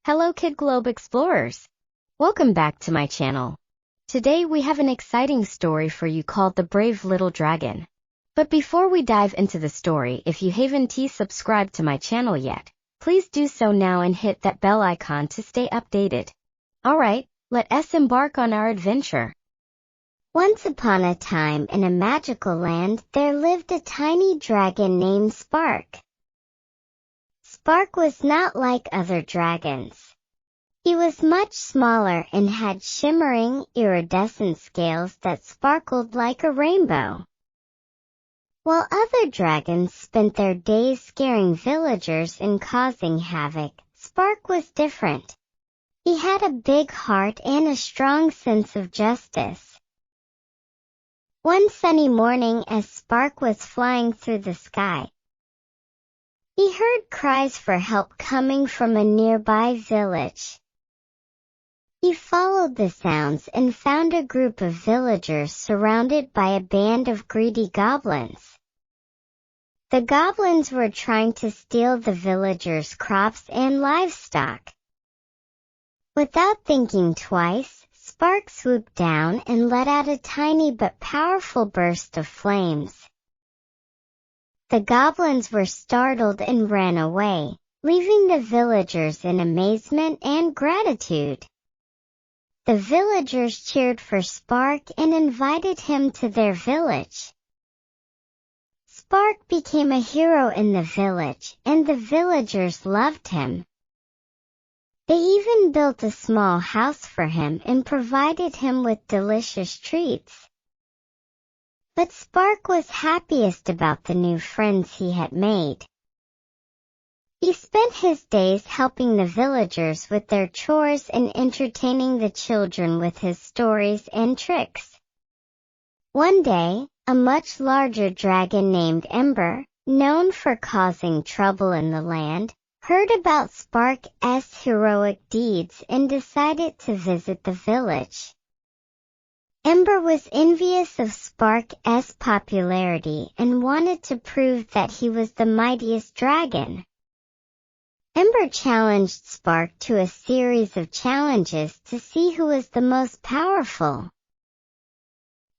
Hello KidGlobe explorers! Welcome back to my channel. Today we have an exciting story for you called The Brave Little Dragon. But before we dive into the story, if you haven't subscribed to my channel yet, please do so now and hit that bell icon to stay updated. Alright, let us embark on our adventure. Once upon a time in a magical land, there lived a tiny dragon named Spark. Spark was not like other dragons. He was much smaller and had shimmering, iridescent scales that sparkled like a rainbow. While other dragons spent their days scaring villagers and causing havoc, Spark was different. He had a big heart and a strong sense of justice. One sunny morning, as Spark was flying through the sky, he heard cries for help coming from a nearby village. He followed the sounds and found a group of villagers surrounded by a band of greedy goblins. The goblins were trying to steal the villagers' crops and livestock. Without thinking twice, Spark swooped down and let out a tiny but powerful burst of flames. The goblins were startled and ran away, leaving the villagers in amazement and gratitude. The villagers cheered for Spark and invited him to their village. Spark became a hero in the village, and the villagers loved him. They even built a small house for him and provided him with delicious treats. But Spark was happiest about the new friends he had made. He spent his days helping the villagers with their chores and entertaining the children with his stories and tricks. One day, a much larger dragon named Ember, known for causing trouble in the land, heard about Spark's heroic deeds and decided to visit the village. Ember was envious of Spark's popularity and wanted to prove that he was the mightiest dragon. Ember challenged Spark to a series of challenges to see who was the most powerful.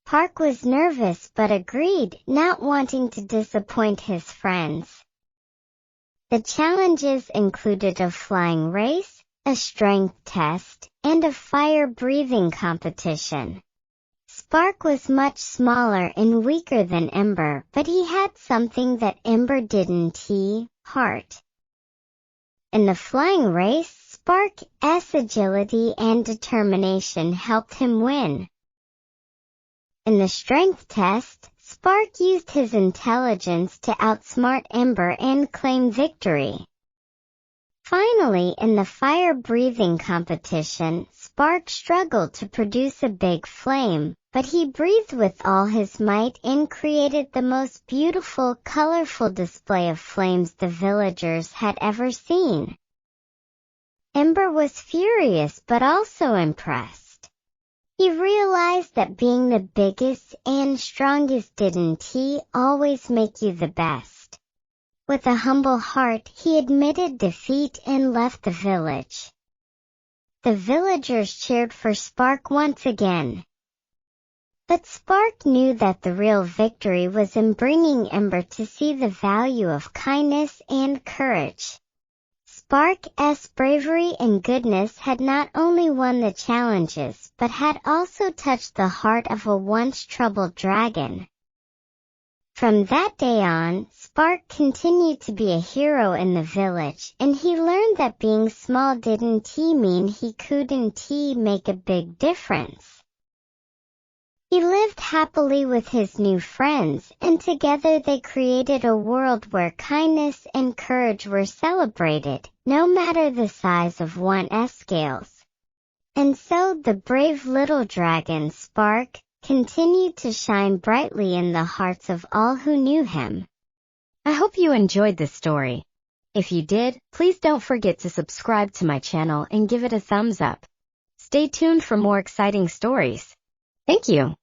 Spark was nervous but agreed, not wanting to disappoint his friends. The challenges included a flying race, a strength test, and a fire-breathing competition. Spark was much smaller and weaker than Ember, but he had something that Ember didn't: heart. In the flying race, Spark's agility and determination helped him win. In the strength test, Spark used his intelligence to outsmart Ember and claim victory. Finally, in the fire-breathing competition, Spark struggled to produce a big flame, but he breathed with all his might and created the most beautiful, colorful display of flames the villagers had ever seen. Ember was furious but also impressed. He realized that being the biggest and strongest didn't always make you the best. With a humble heart, he admitted defeat and left the village. The villagers cheered for Spark once again. But Spark knew that the real victory was in bringing Ember to see the value of kindness and courage. Spark's bravery and goodness had not only won the challenges, but had also touched the heart of a once troubled dragon. From that day on, Spark continued to be a hero in the village, and he learned that being small didn't mean he couldn't make a big difference. He lived happily with his new friends, and together they created a world where kindness and courage were celebrated, no matter the size of one's scales. And so the brave little dragon Spark continued to shine brightly in the hearts of all who knew him. I hope you enjoyed this story. If you did, please don't forget to subscribe to my channel and give it a thumbs up. Stay tuned for more exciting stories. Thank you.